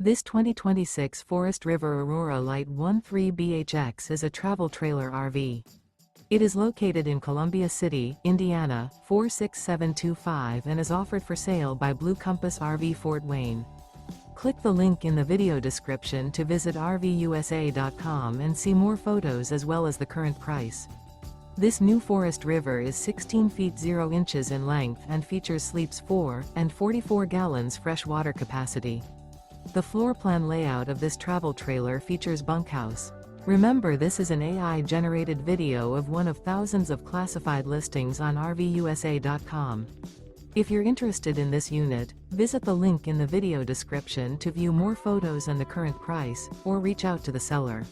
This 2026 Forest River Aurora Light 13BHX is a travel trailer RV. It is located in Columbia City, Indiana, 46725 and is offered for sale by Blue Compass RV Fort Wayne. Click the link in the video description to visit RVUSA.com and see more photos as well as the current price. This new Forest River is 16 feet 0 inches in length and features sleeps 4 and 44 gallons fresh water capacity. The floor plan layout of this travel trailer features bunkhouse. Remember, this is an AI-generated video of one of thousands of classified listings on RVUSA.com. If you're interested in this unit, visit the link in the video description to view more photos and the current price, or reach out to the seller.